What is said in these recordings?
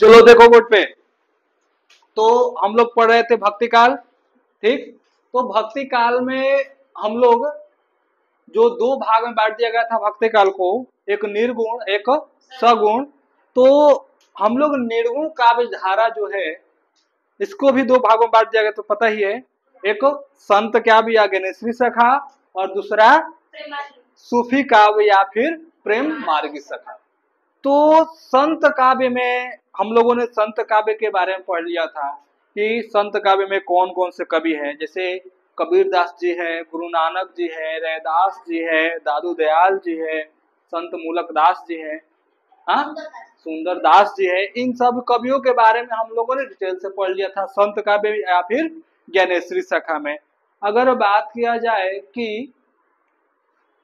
चलो देखो बोर्ड पे। तो हम लोग पढ़ रहे थे भक्ति काल, ठीक। तो भक्ति काल में हम लोग जो दो भाग में बांट दिया गया था भक्ति काल को, एक निर्गुण एक सगुण। तो हम लोग निर्गुण काव्य धारा जो है इसको भी दो भागों में बांट दिया गया, तो पता ही है, एक संत काव्य या ज्ञानेश्वरी सखा और दूसरा सूफी काव्य या फिर प्रेम मार्गी सखा। तो संत काव्य में हम लोगों ने संत काव्य के बारे में पढ़ लिया था कि संत काव्य में कौन कौन से कवि हैं, जैसे कबीर दास जी है, गुरु नानक जी है, रैदास जी है, दादू दयाल जी है, संत मूलक दास जी है, हाँ सुंदर दास जी है। इन सब कवियों के बारे में हम लोगों ने डिटेल से पढ़ लिया था संत काव्य या फिर ज्ञानेश्वरी सखा में। अगर बात किया जाए कि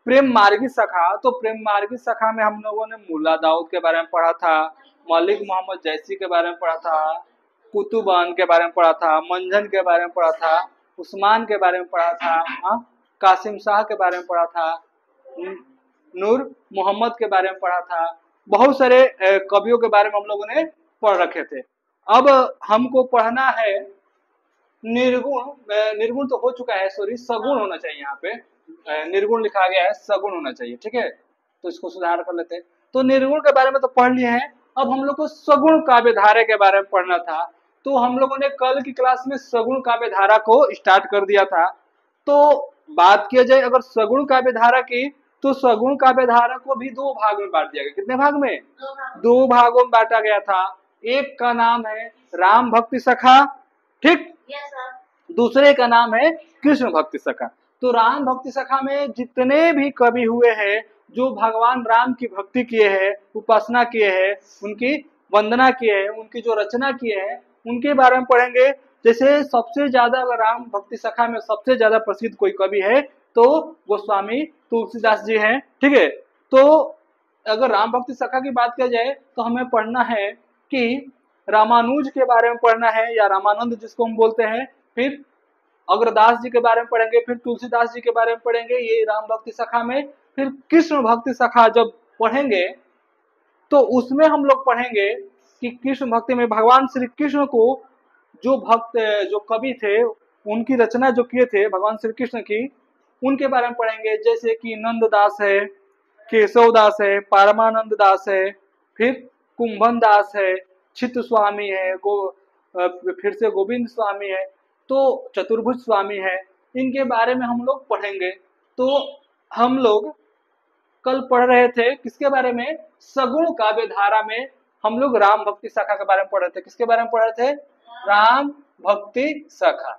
प्रेम मार्गी सखा, तो प्रेम मार्गी सखा में हम लोगों ने मुल्ला दाऊद के बारे में पढ़ा था, मलिक मोहम्मद जैसी के बारे में पढ़ा था, कुतुबान के बारे में पढ़ा था, मंझन के बारे में पढ़ा था, उस्मान के बारे में पढ़ा था, कासिम शाह के बारे में पढ़ा था, नूर मोहम्मद के बारे में पढ़ा था। बहुत सारे कवियों के बारे में हम लोगों ने पढ़ रखे थे। अब हमको पढ़ना है निर्गुण। निर्गुण तो हो चुका है, सॉरी सगुण होना चाहिए, यहाँ पे निर्गुण लिखा गया है, सगुण होना चाहिए, ठीक है। तो इसको सुधार कर लेते हैं। तो निर्गुण के बारे में तो पढ़ लिए हैं, अब हम लोग को सगुण काव्य धारा के बारे में पढ़ना था। तो हम लोगों ने कल की क्लास में सगुण काव्य धारा को स्टार्ट कर दिया था। तो बात किया जाए अगर सगुण काव्य धारा की, तो सगुण काव्य धारा को भी दो भाग में बांट दिया गया। कितने भाग में? दो भागों में बांटा गया था। एक का नाम है राम भक्ति सखा, ठीक, दूसरे का नाम है कृष्ण भक्ति सखा। तो राम भक्ति सखा में जितने भी कवि हुए हैं जो भगवान राम की भक्ति किए हैं, उपासना किए हैं, उनकी वंदना किए हैं, उनकी जो रचना किए हैं, उनके बारे में पढ़ेंगे। जैसे सबसे ज्यादा अगर राम भक्ति सखा में सबसे ज्यादा प्रसिद्ध कोई कवि है तो गोस्वामी तुलसीदास जी हैं, ठीक है। तो अगर राम भक्ति सखा की बात किया जाए तो हमें पढ़ना है कि रामानुज के बारे में पढ़ना है या रामानंद जिसको हम बोलते हैं, फिर अग्रदास जी के बारे में पढ़ेंगे, फिर तुलसीदास जी के बारे में पढ़ेंगे, ये राम भक्ति सखा में। फिर कृष्ण भक्ति सखा जब पढ़ेंगे तो उसमें हम लोग पढ़ेंगे कि कृष्ण भक्ति में भगवान श्री कृष्ण को जो भक्त जो कवि थे उनकी रचना जो किए थे भगवान श्री कृष्ण की, उनके बारे में पढ़ेंगे। जैसे कि नंददास है, केशव दास है, परमानंद दास है, फिर कुंभन दास है, चित्त स्वामी है, फिर से गोविंद स्वामी है, तो चतुर्भुज स्वामी है। इनके बारे में हम लोग पढ़ेंगे। तो हम लोग कल पढ़ रहे थे किसके बारे में? सगुण काव्य धारा में हम लोग राम भक्ति सखा के बारे में पढ़ रहे थे। किसके बारे में पढ़ रहे थे? राम भक्ति सखा।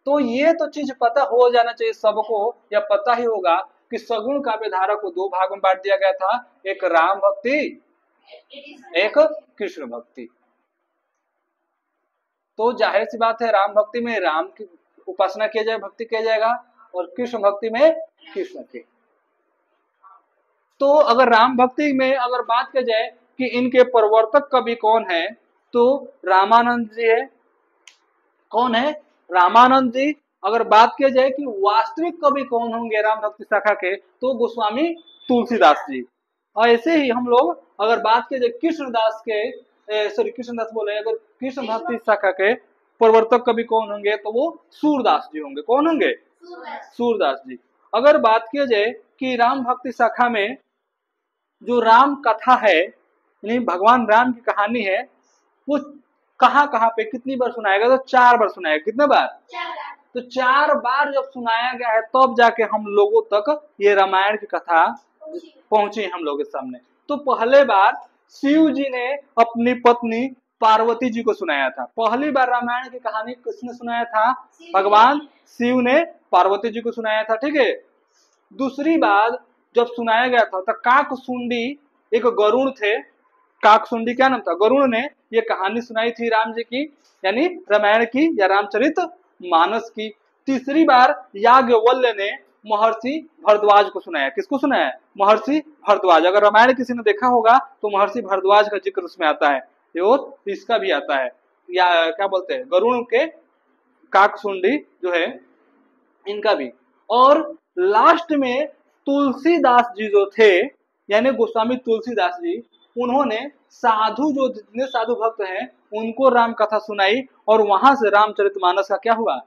तो ये तो चीज पता हो जाना चाहिए सबको, या पता ही होगा कि सगुण काव्य धारा को दो भागों में बांट दिया गया था, एक राम भक्ति, एक कृष्ण भक्ति। तो जाहिर सी बात है राम भक्ति में राम की उपासना किया जाए, भक्ति किया जाएगा, और कृष्ण भक्ति में कृष्ण की। तो अगर राम भक्ति में अगर बात की जाए कि इनके प्रवर्तक कवि कौन है, तो रामानंद जी है। कौन है? रामानंद जी। अगर बात की जाए कि वास्तविक कवि कौन होंगे राम भक्ति शाखा के, तो गोस्वामी तुलसीदास जी। और ऐसे ही हम लोग अगर बात की जाए कृष्णदास के, सॉरी कृष्णदास बोले, अगर कृष्ण भक्ति शाखा के प्रवर्तक कवि कौन होंगे तो वो सूरदास जी होंगे। कौन होंगे? सूरदास जी। अगर बात की जाए कि राम भक्ति शाखा में जो राम कथा है, यानी भगवान राम की कहानी है, वो कहाँ कहाँ पे कितनी बार सुनाएगा? तो 4 बार सुनाएगा। कितने बार? 4 बार। तो 4 बार जब सुनाया गया है तब जाके हम लोगों तक ये रामायण की कथा पहुंची हम लोगों के सामने। तो पहले बार शिव जी ने अपनी पत्नी पार्वती जी को सुनाया था। पहली बार रामायण की कहानी किसने सुनाया था? भगवान शिव ने पार्वती जी को सुनाया था, ठीक है। दूसरी बार जब सुनाया गया था तो काकसुंडी एक गरुड़ थे, काकसुंडी क्या नाम था? गरुड़ ने ये कहानी सुनाई थी राम जी की, यानी रामायण की या रामचरित मानस की। तीसरी बार याज्ञवल्क्य ने महर्षि भरद्वाज को सुनाया। किसको सुनाया? महर्षि भरद्वाज। अगर रामायण किसी ने देखा होगा तो महर्षि भरद्वाज का जिक्र उसमें आता है, और इसका भी आता है, या क्या बोलते हैं, गरुड़ के काकसुंडी जो है इनका भी। और लास्ट में तुलसीदास जी जो थे, यानी गोस्वामी तुलसीदास जी, उन्होंने साधु, जो जितने साधु भक्त हैं उनको राम कथा सुनाई, और वहां से रामचरितमानस का क्या हुआ,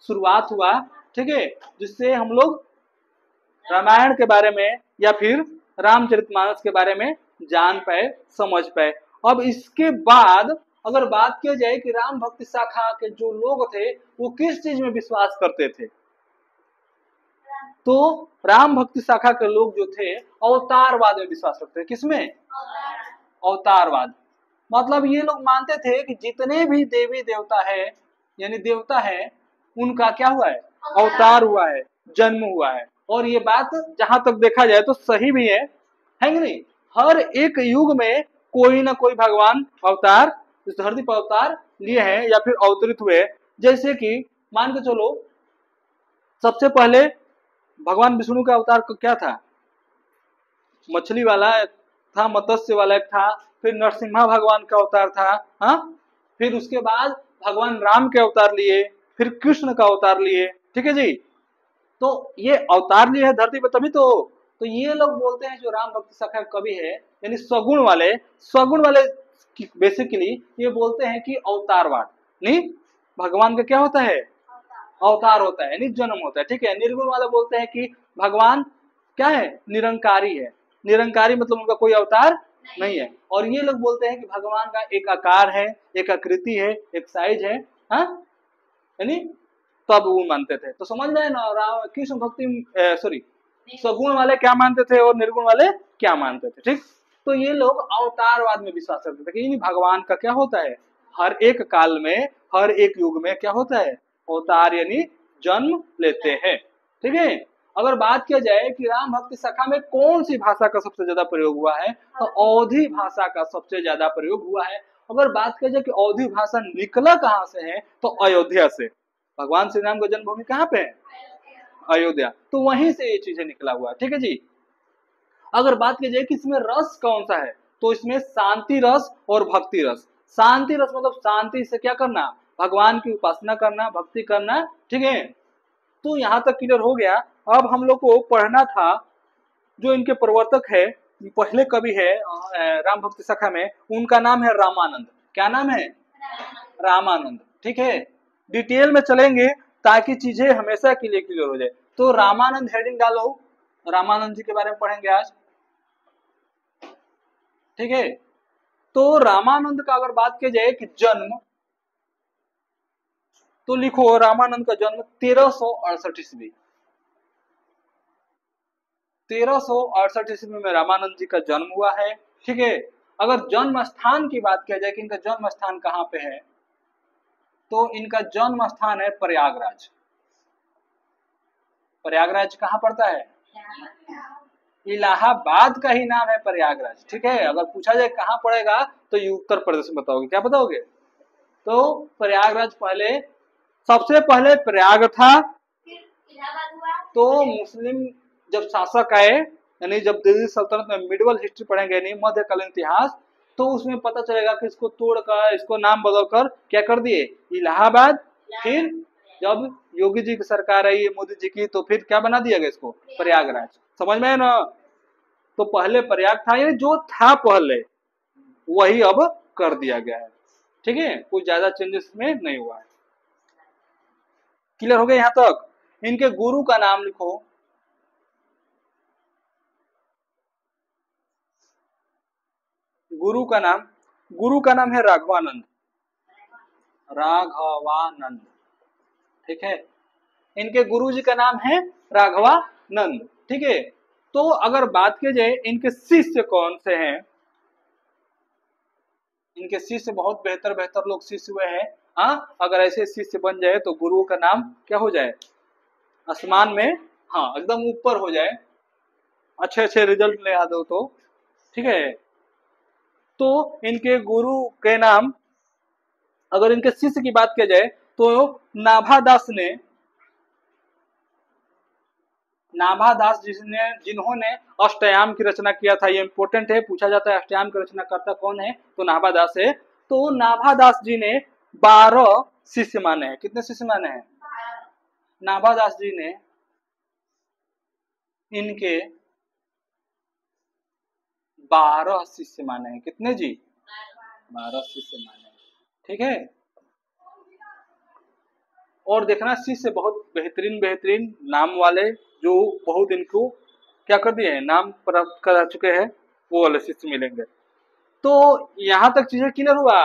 शुरुआत हुआ। ठीक है, जिससे हम लोग रामायण के बारे में या फिर रामचरितमानस के बारे में जान पाए, समझ पाए। अब इसके बाद अगर बात की जाए कि राम भक्ति शाखा के जो लोग थे वो किस चीज में विश्वास करते थे, तो राम भक्ति शाखा के लोग जो थे अवतारवाद में विश्वास रखते थे। किसमें? अवतारवाद। मतलब ये लोग मानते थे कि जितने भी देवी देवता है, यानी देवता है, उनका क्या हुआ है, अवतार हुआ है, जन्म हुआ है। और ये बात जहां तक देखा जाए तो सही भी है कि नहीं? हर एक युग में कोई ना कोई भगवान अवतार इस धरती पर अवतार लिए हैं या फिर अवतरित हुए। जैसे कि मान के चलो, सबसे पहले भगवान विष्णु का अवतार क्या था, मछली वाला था, मत्स्य वाला एक था, फिर नरसिम्हा भगवान का अवतार था, हाँ, फिर उसके बाद भगवान राम के अवतार लिए, फिर कृष्ण का अवतार लिए। ठीक है जी, तो ये अवतार लिए है धरती पर तभी तो ये लोग बोलते हैं जो राम भक्ति शाखा कवि है, यानी सगुण वाले बेसिकली ये बोलते हैं कि अवतारवाद नहीं, भगवान का क्या होता है, अवतार होता है, यानी जन्म होता है। ठीक है, निर्गुण वाले बोलते हैं कि भगवान क्या है, निरंकारी है। निरंकारी मतलब उनका कोई अवतार नहीं है। और ये लोग बोलते हैं कि भगवान का एक आकार है, एक आकृति है, एक साइज है, हाँ, यानी तब वो मानते थे। तो समझ में ना, कृष्ण भक्ति सॉरी, सगुण वाले क्या मानते थे और निर्गुण वाले क्या मानते थे। ठीक, तो ये लोग अवतारवाद में विश्वास करते थे कि भगवान का क्या होता है, हर एक काल में, हर एक युग में क्या होता है, अवतार यानी जन्म लेते हैं। ठीक है, अगर बात किया जाए कि राम भक्ति शाखा में कौन सी भाषा का सबसे ज्यादा प्रयोग हुआ है, तो अवधी भाषा का सबसे ज्यादा प्रयोग हुआ है। अगर बात किया जाए कि अवधी भाषा निकला कहां से है, तो अयोध्या से। भगवान श्री राम का जन्मभूमि कहाँ पे है, अयोध्या, तो वहीं से ये चीजें निकला हुआ है। ठीक है जी, अगर बात की जाए कि इसमें रस कौन सा है, तो इसमें शांति रस और भक्ति रस। शांति रस मतलब शांति से क्या करना, भगवान की उपासना करना, भक्ति करना। ठीक है, तो यहां तक क्लियर हो गया। अब हम लोग को पढ़ना था जो इनके प्रवर्तक है, पहले कवि है राम भक्ति शाखा में, उनका नाम है रामानंद। क्या नाम है, रामानंद। ठीक है, डिटेल में चलेंगे ताकि चीजें हमेशा के लिए क्लियर हो जाए। तो रामानंद हेडिंग डालो, रामानंद जी के बारे में पढ़ेंगे आज। ठीक है, तो रामानंद का अगर बात की जाए कि जन्म, तो लिखो रामानंद का जन्म 1368 ईस्वी, 1368 ईस्वी में रामानंद जी का जन्म हुआ है। ठीक है, अगर जन्म स्थान की बात किया जाए कि इनका जन्म स्थान कहाँ पे है, तो इनका जन्म स्थान है प्रयागराज। प्रयागराज कहाँ पड़ता है, इलाहाबाद का ही नाम है प्रयागराज। ठीक है, अगर पूछा जाए कहाँ पड़ेगा तो ये उत्तर प्रदेश में बताओगे। क्या बताओगे, तो प्रयागराज पहले, सबसे पहले प्रयाग था। तो मुस्लिम जब शासक आए, यानी जब दिल्ली सल्तनत में मिडिवल हिस्ट्री पढ़ेंगे, यानी मध्यकालीन इतिहास, तो उसमें पता चलेगा कि इसको तोड़कर, इसको नाम बदलकर क्या कर दिए, इलाहाबाद। फिर जब योगी जी की सरकार आई, मोदी जी की, तो फिर क्या बना दिया गया इसको, प्रयागराज। समझ में है ना, तो पहले प्रयाग था, यानी जो था पहले वही अब कर दिया गया है। ठीक है, कोई ज्यादा चेंजेस में नहीं हुआ है। क्लियर हो गया यहां तक। इनके गुरु का नाम लिखो, गुरु का नाम है राघवानंद, राघवानंद। ठीक है, इनके गुरु जी का नाम है राघवानंद। ठीक है, तो अगर बात की जाए इनके शिष्य कौन से हैं, इनके शिष्य बहुत बेहतर बेहतर लोग शिष्य हुए हैं। हाँ, अगर ऐसे शिष्य बन जाए तो गुरु का नाम क्या हो जाए, आसमान में, हाँ, एकदम ऊपर हो जाए, अच्छे अच्छे रिजल्ट ले आ दो तो। ठीक है, तो इनके गुरु के नाम, अगर इनके शिष्य की बात की जाए तो नाभादास ने, नाभादास जिन्होंने अष्टयाम की रचना किया था, ये इंपॉर्टेंट है, पूछा जाता है अष्टयाम की रचना करता कौन है, तो नाभादास है। तो नाभादास जी ने 12 शिष्य माने हैं। कितने शिष्य माने हैं, नाभादास जी ने इनके 12 शिष्य माने हैं। कितने जी? 12 शिष्य माने हैं। ठीक है। और देखना शिष्य बहुत बेहतरीन बेहतरीन नाम वाले, जो बहुत इनको क्या कर दिए हैं, नाम प्राप्त करा चुके हैं, वो वाले शिष्य मिलेंगे। तो यहाँ तक चीजें क्लियर हुआ।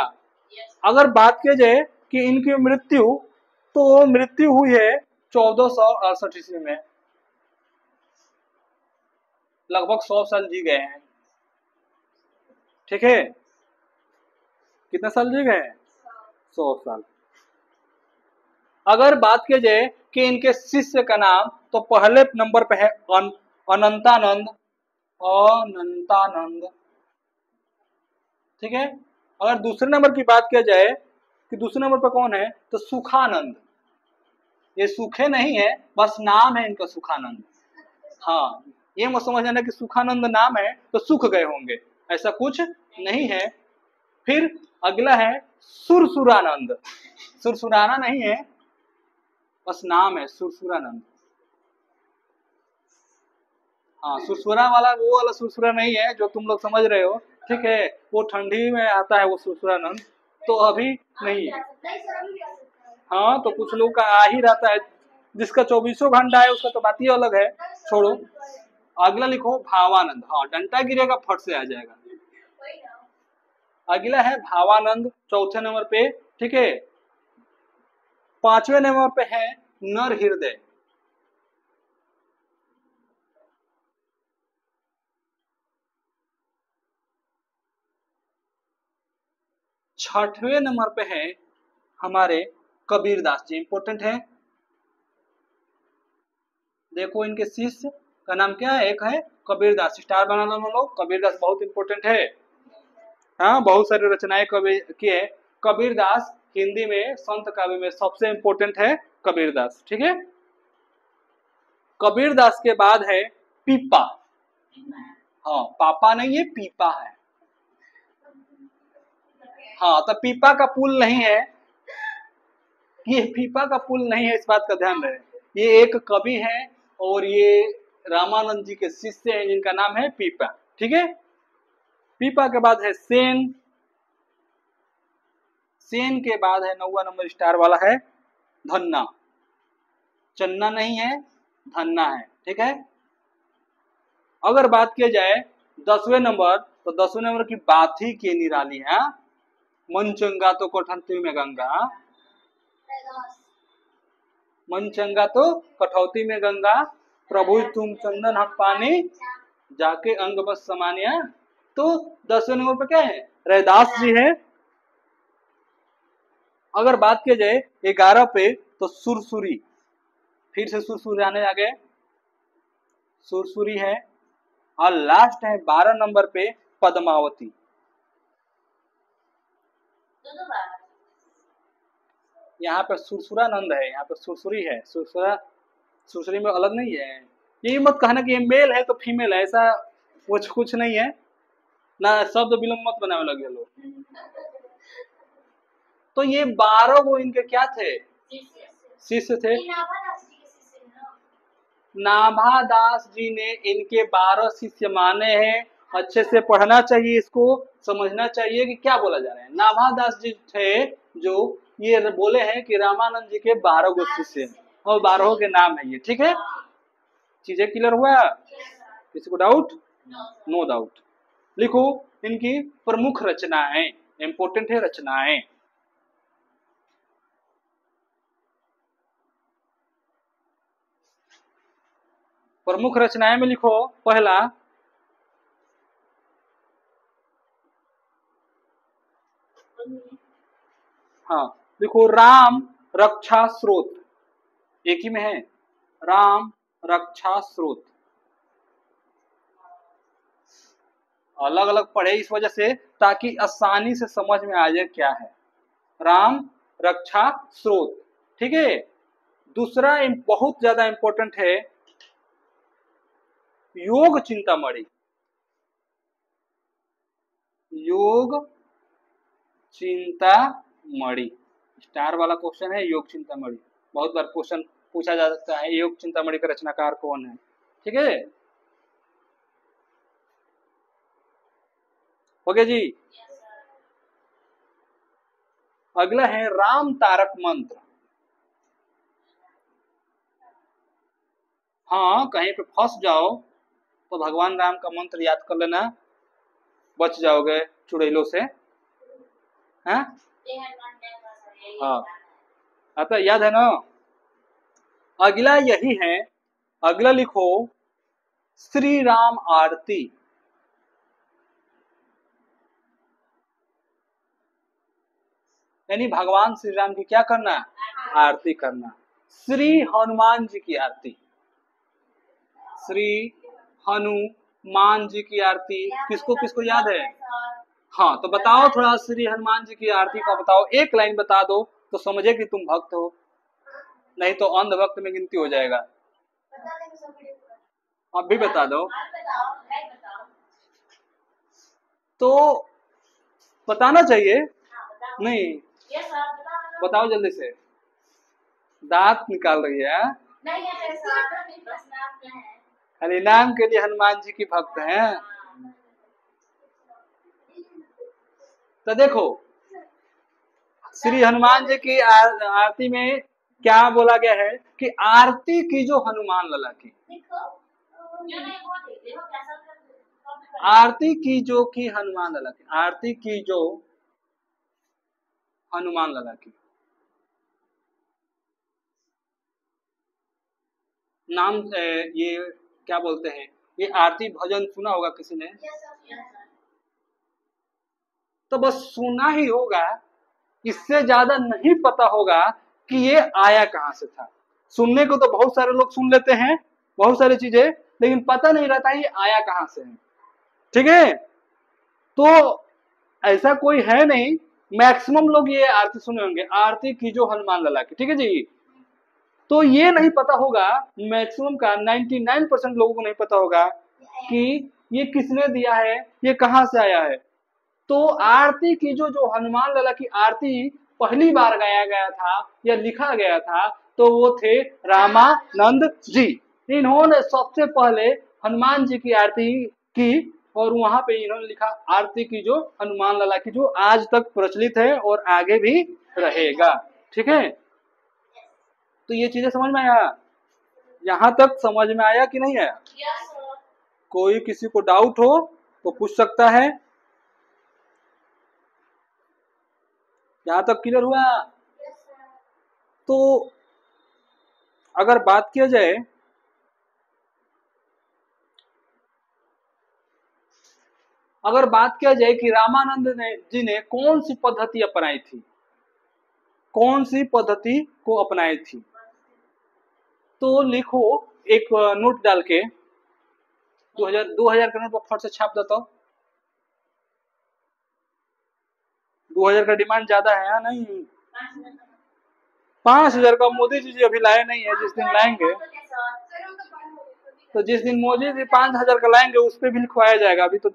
अगर बात की जाए कि इनकी मृत्यु, तो मृत्यु हुई है 1468 ईस्वी में, लगभग 100 साल जी गए हैं। ठीक है, कितने साल जी गए हैं? 100 साल। अगर बात की जाए कि इनके शिष्य का नाम, तो पहले नंबर पे है अनंतानंद। अनंतानंद। ठीक है। अगर दूसरे नंबर की बात किया जाए कि दूसरे नंबर पर कौन है, तो सुखानंद। ये सूखे नहीं है, बस नाम है इनका सुखानंद। हाँ, ये मत समझ लेना कि सुखानंद नाम है तो सूख गए होंगे, ऐसा कुछ नहीं है। फिर अगला है सुरसुरानंद। सुरसुराना नहीं है, बस नाम है सुरसुरानंद। हाँ, सुरसुरा वाला वो वाला सुरसुरा नहीं है जो तुम लोग समझ रहे हो। ठीक है, वो ठंडी में आता है वो सुरसुरानंद, तो अभी नहीं है। हाँ, तो कुछ लोग का आ ही रहता है, जिसका 24 घंटा है उसका तो बात ही अलग है, छोड़ो। अगला लिखो भावानंद। हाँ, डंटा गिरेगा फट से आ जाएगा। अगला है भावानंद, चौथे नंबर पे। ठीक है। पांचवें नंबर पे है नर हृदय। छठवें नंबर पे है हमारे कबीरदास जी, इंपॉर्टेंट है। देखो इनके शिष्य का नाम क्या है, एक है कबीरदास। स्टार बना लो लोग, कबीरदास बहुत इंपॉर्टेंट है। हाँ, बहुत सारी रचनाएं कवि की है। कबीरदास हिंदी में संत काव्य में सबसे इंपॉर्टेंट है कबीरदास। ठीक है। कबीरदास के बाद है पीपा। हाँ, पापा नहीं है, पीपा है। हाँ, तो पीपा का पुल नहीं है, ये पीपा का पुल नहीं है, इस बात का ध्यान रहे। ये एक कवि है और ये रामानंद जी के शिष्य हैं जिनका नाम है पीपा। ठीक है। पीपा के बाद है सेन। सेन के बाद है 9वां नंबर स्टार वाला है धन्ना। चन्ना नहीं है, धन्ना है। ठीक है। अगर बात की जाए 10वें नंबर, तो 10वें नंबर की बात ही की निराली है। मन चंगा तो कठौती में गंगा, मन चंगा तो कठौती में गंगा, प्रभु तुम चंदन हम पानी, जाके अंग बस समानिया। तो 10वें नंबर पर क्या है, रैदास जी है। अगर बात की जाए 11 पे, तो सुरसुरी, फिर से सुरसुरी आने आ गए, सुरसुरी है। और लास्ट है 12 नंबर पे पद्मावती। यहाँ पे सुरसुरानंद है, यहाँ पे सुरसुरी है। सुरसुरा सुरसुरी में अलग नहीं है। ये मत कहना कि ये मेल है तो फीमेल है, ऐसा कुछ नहीं है ना, शब्द विलंब मत बनाने लगे लोग। तो ये 12 वो इनके क्या थे, शिष्य थे। नाभादास जी ने इनके 12 शिष्य माने हैं। अच्छे से पढ़ना चाहिए, इसको समझना चाहिए कि क्या बोला जा रहा है। नाभादास जी थे जो ये बोले हैं कि रामानंद जी के 12 गो शिष्य हैं और 12 के नाम है ये। ठीक है, चीजें क्लियर हुआ? किसी को डाउट? No doubt. लिखो इनकी प्रमुख रचनाएं, इंपोर्टेंट है रचनाएं। प्रमुख रचनाएं में लिखो पहला हाँ, देखो राम रक्षा स्रोत, एक ही में है, राम रक्षा स्रोत। अलग अलग पढ़े इस वजह से ताकि आसानी से समझ में आ जाए क्या है राम रक्षा स्रोत। ठीक है। दूसरा बहुत ज्यादा इंपॉर्टेंट है योग चिंतामणि। योग चिंतामणि स्टार वाला क्वेश्चन है, योग चिंतामणि। बहुत बार क्वेश्चन पूछा जा सकता है योग चिंतामणि का रचनाकार कौन है। ठीक है। हो गया जी। अगला है राम तारक मंत्र। हाँ, कहीं पे फंस जाओ तो भगवान राम का मंत्र याद कर लेना, बच जाओगे चुड़ैलों से। हाँ हाँ, आता याद है ना। अगला यही है, अगला लिखो श्री राम आरती। यानी भगवान श्री राम की क्या करना, आरती करना। श्री हनुमान जी की आरती, श्री हनुमान जी की आरती किसको किसको याद है? हाँ, तो बताओ थोड़ा श्री हनुमान जी की आरती का बताओ, एक लाइन बता दो तो समझे कि तुम भक्त हो, नहीं तो अंध भक्त में गिनती हो जाएगा। अब भी बता दो। तो बताना चाहिए नहीं, बताओ जल्दी से। दांत निकाल रही है। हरिनाम के लिए हनुमान जी की भक्त हैं। तो देखो श्री हनुमान जी की आरती में क्या बोला गया है कि आरती की जो हनुमान लला की, आरती की जो की हनुमान लला की, आरती की जो हनुमान लला की। नाम ये क्या बोलते हैं, ये आरती भजन सुना होगा किसी ने? तो बस सुना ही होगा, इससे ज्यादा नहीं पता होगा कि ये आया कहां से था। सुनने को तो बहुत सारे लोग सुन लेते हैं बहुत सारी चीजें, लेकिन पता नहीं रहता ये आया कहां से है। ठीक है, तो ऐसा कोई है नहीं, मैक्सिमम लोग ये आरती सुने होंगे, आरती की जो हनुमान लला की। ठीक है जी, तो ये नहीं पता होगा मैक्सिमम का 99% लोगों को नहीं पता होगा कि ये किसने दिया है, ये कहां से आया है। तो आरती की जो जो हनुमान लला की आरती पहली बार गाया गया था या लिखा गया था, तो वो थे रामानंद जी। इन्होंने सबसे पहले हनुमान जी की आरती की और वहां पे इन्होंने लिखा आरती की जो हनुमान लला की, जो आज तक प्रचलित है और आगे भी रहेगा। ठीक है, तो ये चीजें समझ में आया? यहाँ तक समझ में आया कि नहीं आया? कोई किसी को डाउट हो तो पूछ सकता है। यहाँ तक क्लियर हुआ? तो अगर बात किया जाए, अगर बात किया जाए कि रामानंद जी ने कौन सी पद्धति अपनाई थी, कौन सी पद्धति को अपनाई थी, तो लिखो एक नोट डाल के, 2000 का नोट फट से छाप देता हूं। 2000 का डिमांड ज्यादा है या नहीं? 5000 का मोदी जी अभी लाए नहीं है, जिस दिन लाएंगे, तो जिस दिन मोदी जी 5000 का लाएंगे उस पर भी लिखवाया जाएगा। अभी तो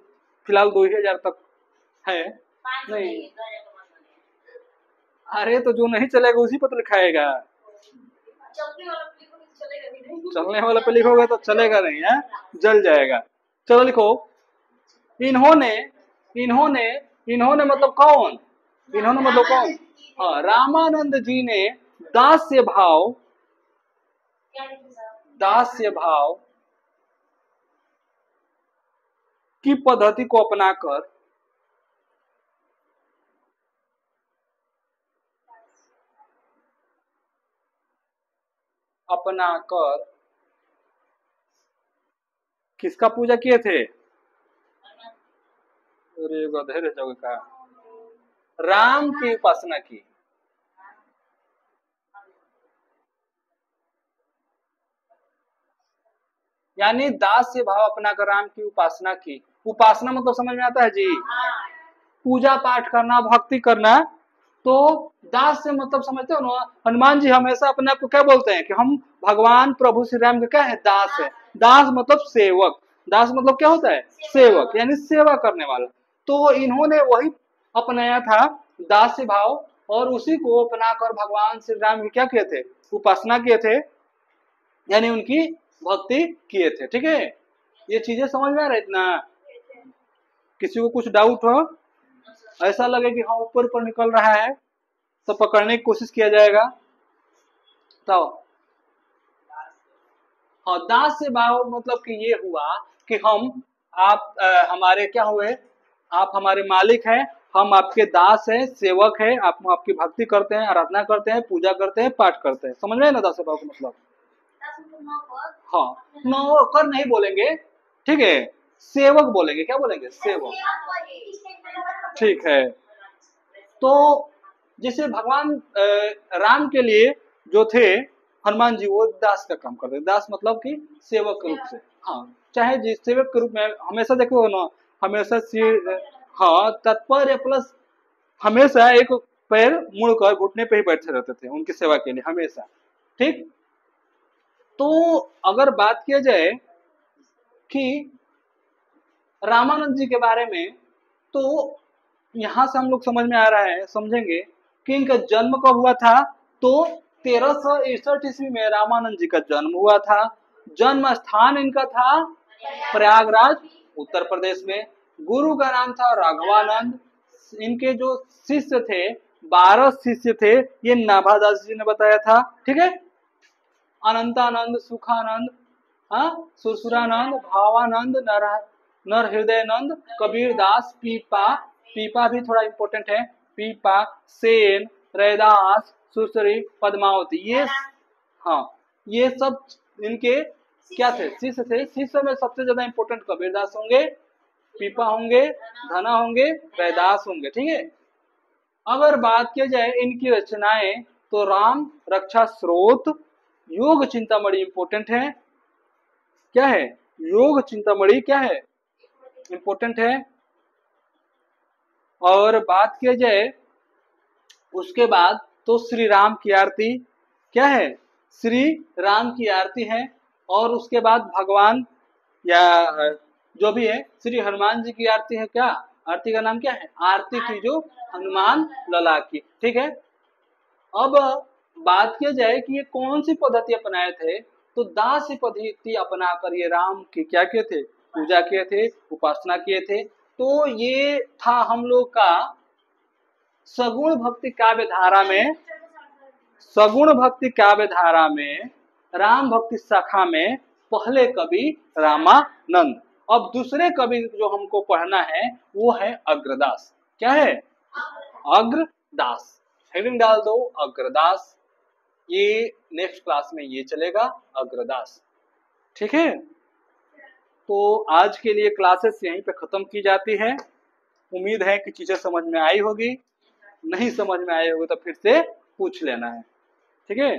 फिलहाल 2000 तक है नहीं। अरे तो जो नहीं चलेगा उसी पर तो लिखाएगा, चलने वाला पे लिखोगे तो चलेगा नहीं है, जल जाएगा। चलो लिखो, इन्होंने इन्होंने इन्होंने मतलब कौन, इन्होंने मतलब कौन? हाँ, रामानंद जी ने दास्य भाव, दास्य भाव की पद्धति को अपनाकर किसका पूजा किए थे? अरे गधे रह जाओगे का, राम की उपासना की। यानी दास्य भाव अपनाकर राम की उपासना की। उपासना मतलब समझ में आता है जी? पूजा पाठ करना, भक्ति करना। तो दास से मतलब समझते हो ना, हनुमान जी हमेशा अपने आप को क्या बोलते हैं कि हम भगवान प्रभु श्री राम के क्या है, दास है। दास मतलब सेवक, दास मतलब क्या होता है, सेवक, यानी सेवा करने वाला। तो इन्होंने वही अपनाया था, दास्य भाव, और उसी को अपनाकर भगवान श्री राम की क्या किए थे, उपासना किए थे, यानी उनकी भक्ति किए थे। ठीक है, ये चीजें समझ में आ रहा है इतना? किसी को कुछ डाउट हो, ऐसा लगे कि हाँ ऊपर ऊपर निकल रहा है तो पकड़ने की कोशिश किया जाएगा। तो हाँ, दास से भाव मतलब कि ये हुआ कि आप हमारे क्या हुए, आप हमारे मालिक हैं, हम आपके दास हैं, सेवक हैं, आप आपकी भक्ति करते हैं, आराधना करते हैं, पूजा करते हैं, पाठ करते हैं। समझ रहे हैं ना दास से भाव का मतलब? हाँ, नौकर नहीं बोलेंगे, ठीक है, सेवक बोलेंगे। क्या बोलेंगे? सेवक। ठीक है। तो जैसे भगवान राम के लिए जो थे हनुमान जी, वो दास का काम करते, दास मतलब कि सेवक के रूप से। हाँ, चाहे जिस सेवक के रूप में हमेशा देखो ना, हमेशा सिर, हाँ, तत्पर प्लस हमेशा एक पैर मुड़कर घुटने पे ही बैठे रहते थे उनकी सेवा के लिए हमेशा। ठीक। तो अगर बात किया जाए कि रामानंद जी के बारे में, तो यहां से हम लोग समझ में आ रहा है, समझेंगे कि इनका जन्म कब हुआ था। तो 1361 ईस्वी में रामानंद जी का जन्म हुआ था। जन्म स्थान इनका था प्रयागराज, उत्तर प्रदेश में। गुरु का नाम था राघवानंद। इनके जो शिष्य थे, 12 शिष्य थे, ये नाभादास जी ने बताया था। ठीक है। अनंतानंद, सुखानंद, हाँ, सुरसुरानंद, भावानंद, नर हृदयानंद, कबीर दास, पीपा, पीपा भी थोड़ा इंपॉर्टेंट है, पीपा, सेन, रैदास, सुसरी, पद्मावती, ये, हाँ, ये सब इनके क्या थे? शिष्य थे। शिष्य में सबसे ज्यादा इंपॉर्टेंट कबीरदास होंगे, पीपा होंगे, धना होंगे, रैदास होंगे। ठीक है। अगर बात की जाए इनकी रचनाएं, तो राम रक्षा स्रोत, योग चिंतामणि इंपॉर्टेंट है। क्या है? योग चिंतामणि क्या है? इंपॉर्टेंट है। और बात की जाए उसके बाद, तो श्री राम की आरती क्या है? श्री राम की आरती है। और उसके बाद भगवान या जो भी है श्री हनुमान जी की आरती है। क्या आरती का नाम क्या है? आरती की जो हनुमान लला की। ठीक है। अब बात किया जाए कि ये कौन सी पद्धति अपनाए थे, तो दास पद्धति अपनाकर ये राम की क्या किए थे? पूजा किए थे, उपासना किए थे। तो ये था हम लोग का सगुण भक्ति काव्य धारा में, सगुण भक्ति काव्य धारा में राम भक्ति शाखा में पहले कवि रामानंद। अब दूसरे कवि जो हमको पढ़ना है वो है अग्रदास। क्या है? अग्रदास। हेडिंग डाल दो अग्रदास। ये नेक्स्ट क्लास में ये चलेगा, अग्रदास। ठीक है। तो आज के लिए क्लासेस यहीं पे खत्म की जाती है। उम्मीद है कि चीजें समझ में आई होगी। नहीं समझ में आई होगी तो फिर से पूछ लेना है। ठीक है।